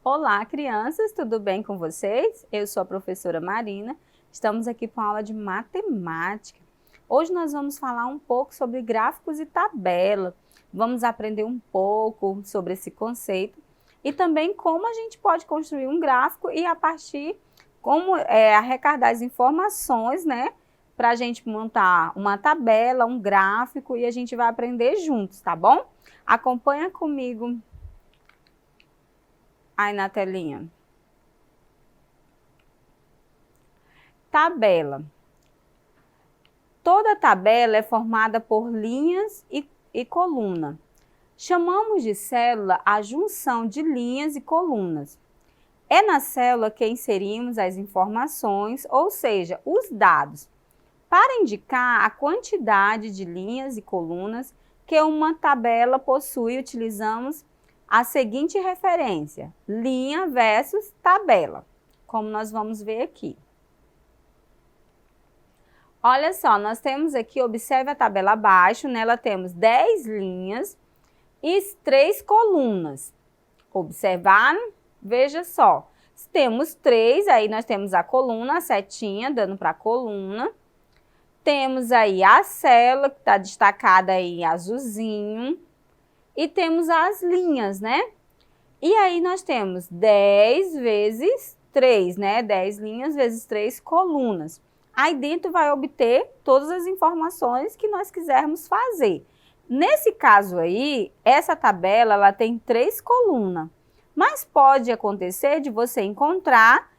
Olá, crianças, tudo bem com vocês? Eu sou a professora Marina, estamos aqui com a aula de matemática. Hoje nós vamos falar um pouco sobre gráficos e tabela, vamos aprender um pouco sobre esse conceito e também como a gente pode construir um gráfico e a partir como arrecadar as informações, né? Para a gente montar uma tabela, um gráfico e a gente vai aprender juntos, tá bom? Acompanha comigo aí na telinha. Tabela. Toda tabela é formada por linhas e coluna. Chamamos de célula a junção de linhas e colunas. É na célula que inserimos as informações, ou seja, os dados, para indicar a quantidade de linhas e colunas que uma tabela possui, utilizamos a seguinte referência: linha versus tabela, como nós vamos ver aqui. Olha só, nós temos aqui, observe a tabela abaixo, nela temos 10 linhas e 3 colunas. Observaram? Veja só, temos 3, aí nós temos a coluna, a setinha dando para a coluna. Temos aí a célula, que está destacada aí em azulzinho. E temos as linhas, né? E aí nós temos 10 vezes 3, né? 10 linhas vezes 3 colunas. Aí dentro vai obter todas as informações que nós quisermos fazer. Nesse caso aí, essa tabela ela tem 3 colunas. Mas pode acontecer de você encontrar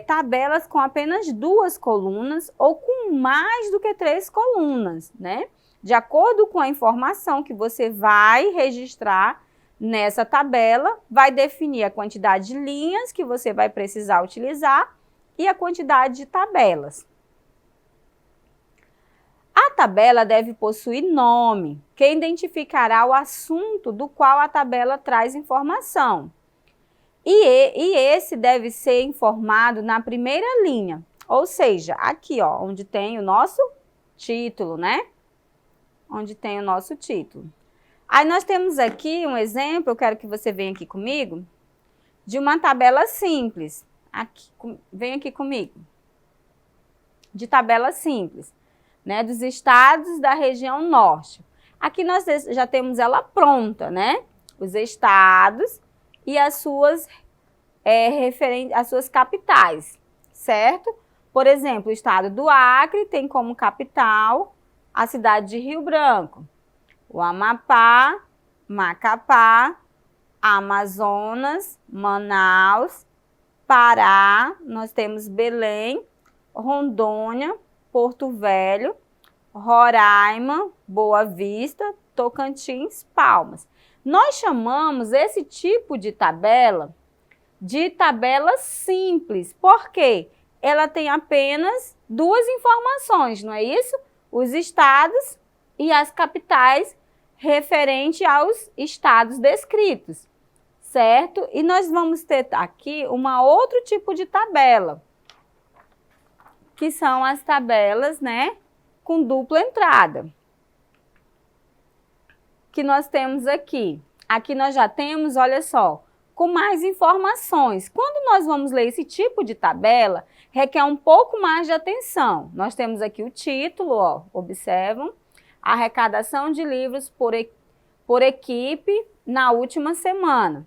tabelas com apenas 2 colunas ou com mais do que 3 colunas, né? De acordo com a informação que você vai registrar nessa tabela, vai definir a quantidade de linhas que você vai precisar utilizar e a quantidade de tabelas. A tabela deve possuir nome, que identificará o assunto do qual a tabela traz informação. E esse deve ser informado na primeira linha, ou seja, aqui ó, onde tem o nosso título, né? Onde tem o nosso título. Aí nós temos aqui um exemplo, eu quero que você venha aqui comigo, de uma tabela simples. Vem aqui comigo. De tabela simples, né? Dos estados da região norte. Aqui nós já temos ela pronta, né? Os estados e as suas capitais, certo? Por exemplo, o estado do Acre tem como capital a cidade de Rio Branco, o Amapá, Macapá, Amazonas, Manaus, Pará, nós temos Belém, Rondônia, Porto Velho, Roraima, Boa Vista, Tocantins, Palmas. Nós chamamos esse tipo de tabela simples, porque ela tem apenas 2 informações, não é isso? Os estados e as capitais referente aos estados descritos, certo? E nós vamos ter aqui outro tipo de tabela, que são as tabelas, né, com dupla entrada, que nós temos aqui. Aqui nós já temos, olha só, com mais informações. Quando nós vamos ler esse tipo de tabela, requer um pouco mais de atenção. Nós temos aqui o título, ó, observam, arrecadação de livros por equipe na última semana.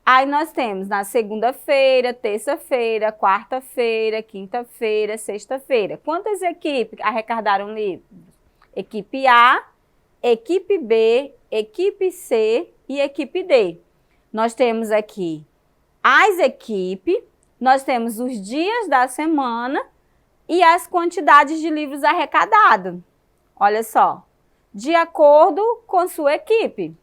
Aí nós temos na segunda-feira, terça-feira, quarta-feira, quinta-feira, sexta-feira. Quantas equipes arrecadaram livros? Equipe A, equipe B, equipe C e equipe D. Nós temos aqui as equipes, nós temos os dias da semana e as quantidades de livros arrecadados. Olha só, de acordo com sua equipe.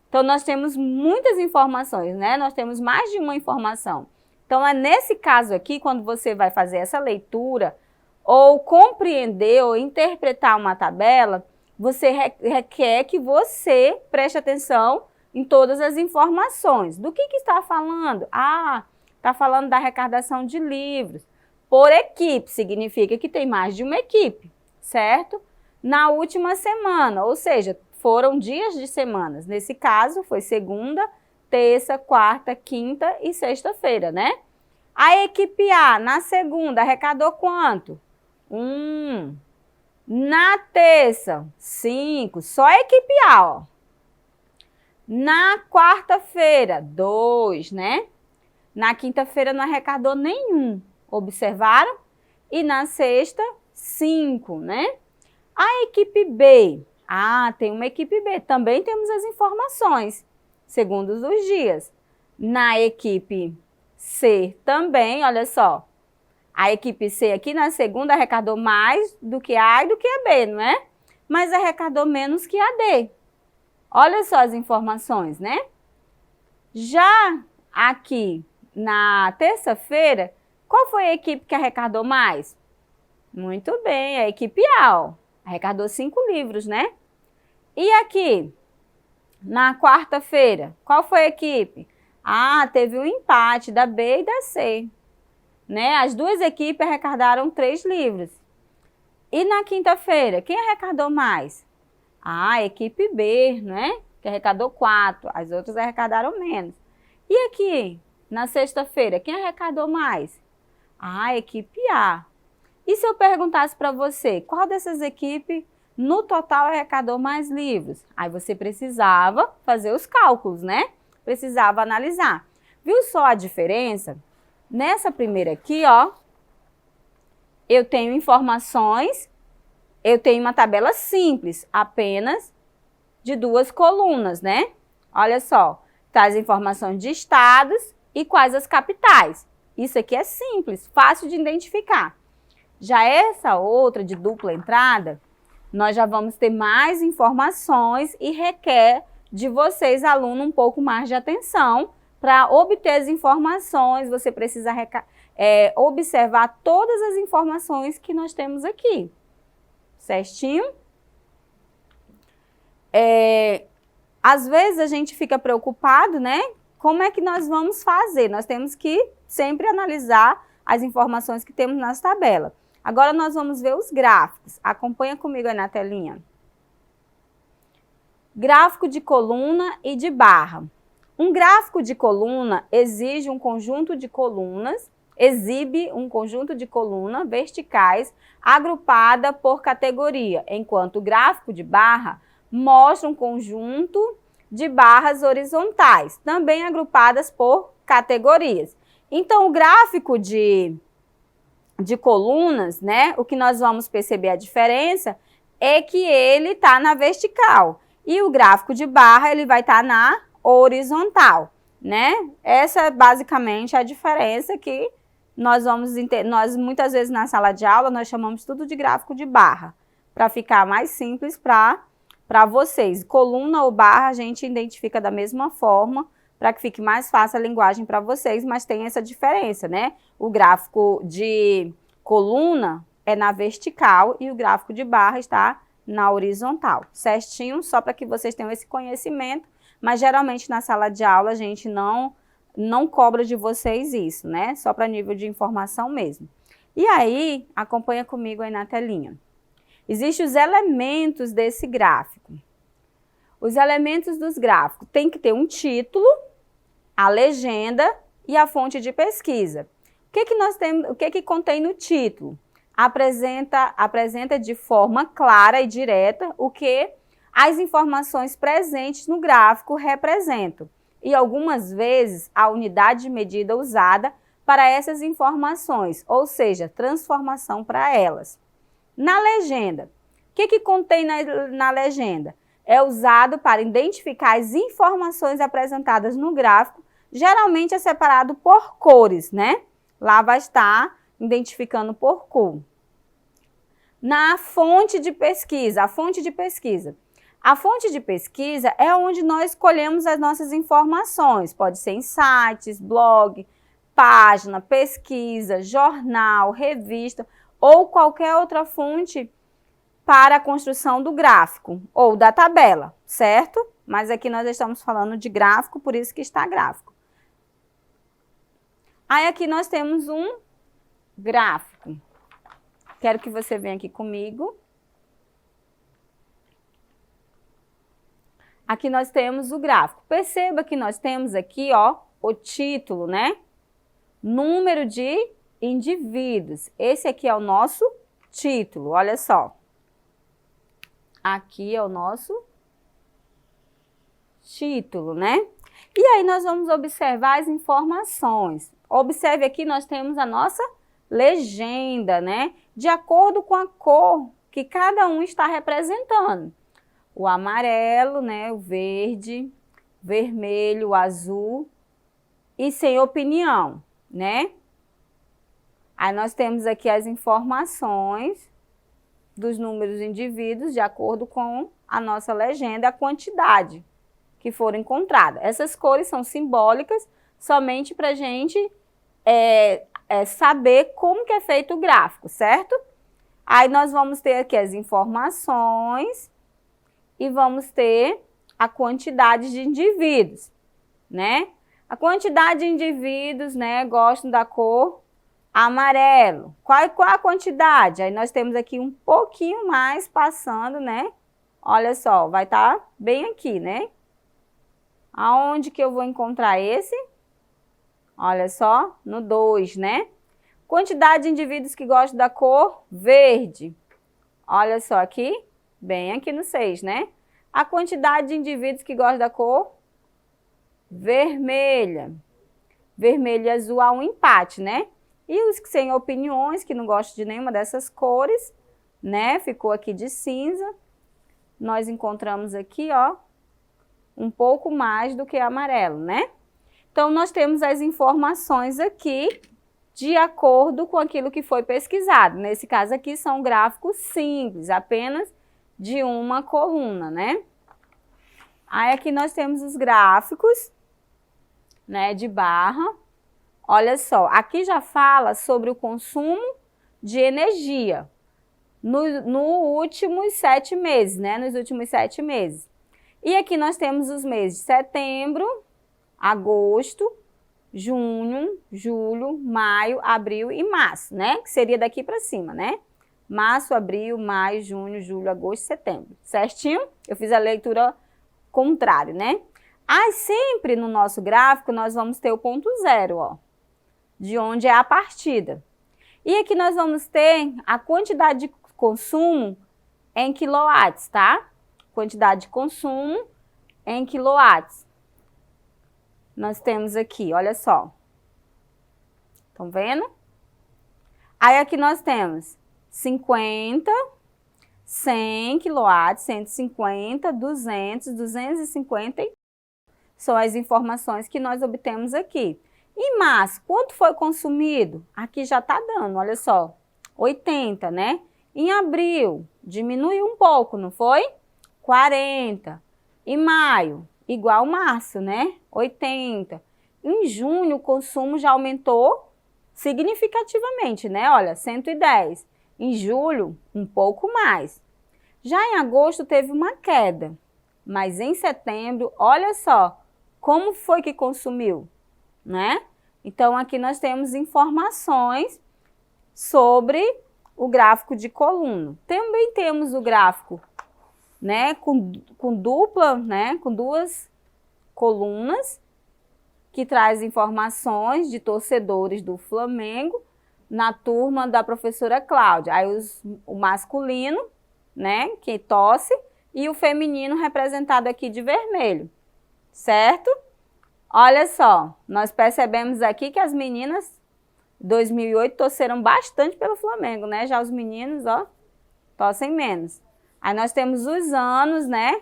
Então, nós temos muitas informações, né? Nós temos mais de uma informação. Então, é nesse caso aqui, quando você vai fazer essa leitura, ou compreender ou interpretar uma tabela, você requer que você preste atenção em todas as informações. Do que está falando? Ah, está falando da arrecadação de livros. Por equipe, significa que tem mais de uma equipe, certo? Na última semana, ou seja, foram dias de semanas. Nesse caso, foi segunda, terça, quarta, quinta e sexta-feira, né? A equipe A, na segunda, arrecadou quanto? 1. Na terça, 5. Só a equipe A, ó. Na quarta-feira, 2, né? Na quinta-feira não arrecadou nenhum. Observaram? E na sexta, 5, né? A equipe B. Tem uma equipe B. Também temos as informações, segundo os dias. Na equipe C também, olha só. A equipe C aqui na segunda arrecadou mais do que a e do que a B, não é? Mas arrecadou menos que a D. Olha só as informações, né? Já aqui na terça-feira, qual foi a equipe que arrecadou mais? Muito bem, a equipe A, ó. Arrecadou 5 livros, né? E aqui, na quarta-feira, qual foi a equipe? Teve um empate da B e da C, né? As duas equipes arrecadaram 3 livros. E na quinta-feira, quem arrecadou mais? A equipe B, né? Que arrecadou 4, as outras arrecadaram menos. E aqui, na sexta-feira, quem arrecadou mais? A equipe A. E se eu perguntasse para você, qual dessas equipes no total arrecadou mais livros? Aí você precisava fazer os cálculos, né? Precisava analisar. Viu só a diferença? Nessa primeira aqui, ó, eu tenho informações, eu tenho uma tabela simples, apenas de 2 colunas, né? Olha só, traz informações de estados e quais as capitais. Isso aqui é simples, fácil de identificar. Já essa outra de dupla entrada, nós já vamos ter mais informações e requer de vocês, aluno, um pouco mais de atenção. Para obter as informações, você precisa observar todas as informações que nós temos aqui. Certinho? Às vezes a gente fica preocupado, né? Como é que nós vamos fazer? Nós temos que sempre analisar as informações que temos nas tabelas. Agora nós vamos ver os gráficos. Acompanha comigo aí na telinha. Gráfico de coluna e de barra. Um gráfico de coluna exibe um conjunto de colunas verticais agrupada por categoria, enquanto o gráfico de barra mostra um conjunto de barras horizontais, também agrupadas por categorias. Então, o gráfico de colunas, né, o que nós vamos perceber a diferença é que ele está na vertical e o gráfico de barra ele vai estar na horizontal, né? Essa é basicamente a diferença que nós muitas vezes na sala de aula nós chamamos tudo de gráfico de barra, para ficar mais simples para vocês. Coluna ou barra a gente identifica da mesma forma, para que fique mais fácil a linguagem para vocês, mas tem essa diferença, né? O gráfico de coluna é na vertical e o gráfico de barra está na horizontal, certinho? Só para que vocês tenham esse conhecimento, mas geralmente na sala de aula a gente não cobra de vocês isso, né? Só para nível de informação mesmo. E aí, acompanha comigo aí na telinha. Existem os elementos desse gráfico. Os elementos dos gráficos tem que ter um título, a legenda e a fonte de pesquisa. O que nós temos? O que contém no título? Apresenta de forma clara e direta o que as informações presentes no gráfico representam e algumas vezes a unidade de medida usada para essas informações, ou seja, transformação para elas. Na legenda, o que contém na legenda? É usado para identificar as informações apresentadas no gráfico, geralmente é separado por cores, né? Lá vai estar identificando por cor. Na fonte de pesquisa, a fonte de pesquisa. A fonte de pesquisa é onde nós escolhemos as nossas informações. Pode ser em sites, blog, página, pesquisa, jornal, revista ou qualquer outra fonte para a construção do gráfico ou da tabela, certo? Mas aqui nós estamos falando de gráfico, por isso que está gráfico. Aí aqui nós temos um gráfico. Quero que você venha aqui comigo. aqui nós temos o gráfico. Perceba que nós temos aqui, ó, o título, né? Número de indivíduos. Esse aqui é o nosso título, olha só. Aqui é o nosso título, né? E aí nós vamos observar as informações. Observe aqui, nós temos a nossa legenda, né? De acordo com a cor que cada um está representando. O amarelo, né? O verde, vermelho, o azul e sem opinião, né? Aí nós temos aqui as informações dos números de indivíduos de acordo com a nossa legenda, a quantidade que foram encontradas. Essas cores são simbólicas somente para a gente saber como que é feito o gráfico, certo? Aí nós vamos ter aqui as informações e vamos ter a quantidade de indivíduos, né? A quantidade de indivíduos, né, gostam da cor amarelo. Qual a quantidade? Aí nós temos aqui um pouquinho mais passando, né? Olha só, vai estar bem aqui, né? Aonde que eu vou encontrar esse? Olha só, no 2, né? Quantidade de indivíduos que gostam da cor verde. Olha só aqui, bem aqui no 6, né? A quantidade de indivíduos que gostam da cor vermelha. Vermelho e azul há um empate, né? E os que sem opiniões, que não gostam de nenhuma dessas cores, né? Ficou aqui de cinza. Nós encontramos aqui, ó, um pouco mais do que amarelo, né? Então, nós temos as informações aqui de acordo com aquilo que foi pesquisado. Nesse caso aqui, são gráficos simples, apenas de uma coluna, né? Aí, aqui nós temos os gráficos, né, de barra. Olha só, aqui já fala sobre o consumo de energia nos últimos 7 meses, né? Nos últimos 7 meses. E aqui nós temos os meses de setembro, agosto, junho, julho, maio, abril e março, né? Que seria daqui para cima, né? Março, abril, maio, junho, julho, agosto, setembro. Certinho? Eu fiz a leitura contrária, né? Aí sempre no nosso gráfico nós vamos ter o ponto zero, ó, de onde é a partida. E aqui nós vamos ter a quantidade de consumo em quilowatts, tá? Quantidade de consumo em quilowatts. Nós temos aqui, olha só. Estão vendo? Aí aqui nós temos 50, 100 quilowatts, 150, 200, 250. São as informações que nós obtemos aqui. Em março, quanto foi consumido? Aqui já está dando, olha só, 80, né? Em abril, diminuiu um pouco, não foi? 40. Em maio, igual março, né? 80. Em junho, o consumo já aumentou significativamente, né? Olha, 110. Em julho, um pouco mais. Já em agosto, teve uma queda. Mas em setembro, olha só, como foi que consumiu, né? Então, aqui nós temos informações sobre o gráfico de coluna. Também temos o gráfico, né, com dupla, né, com duas colunas, que traz informações de torcedores do Flamengo na turma da professora Cláudia. Aí o masculino, né, que torce, e o feminino representado aqui de vermelho, certo? Olha só, nós percebemos aqui que as meninas 2008 torceram bastante pelo Flamengo, né? Já os meninos, ó, torcem menos. Aí nós temos os anos, né?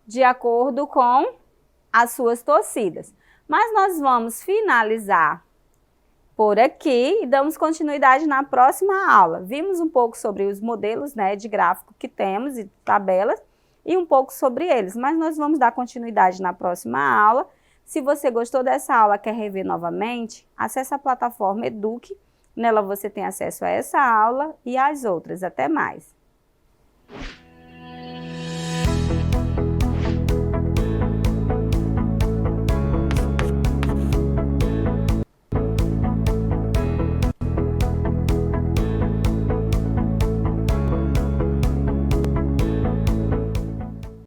De acordo com as suas torcidas. Mas nós vamos finalizar por aqui e damos continuidade na próxima aula. Vimos um pouco sobre os modelos, né, de gráfico que temos e tabelas e um pouco sobre eles. Mas nós vamos dar continuidade na próxima aula. Se você gostou dessa aula, quer rever novamente, acesse a plataforma Eduque. Nela você tem acesso a essa aula e às outras. Até mais!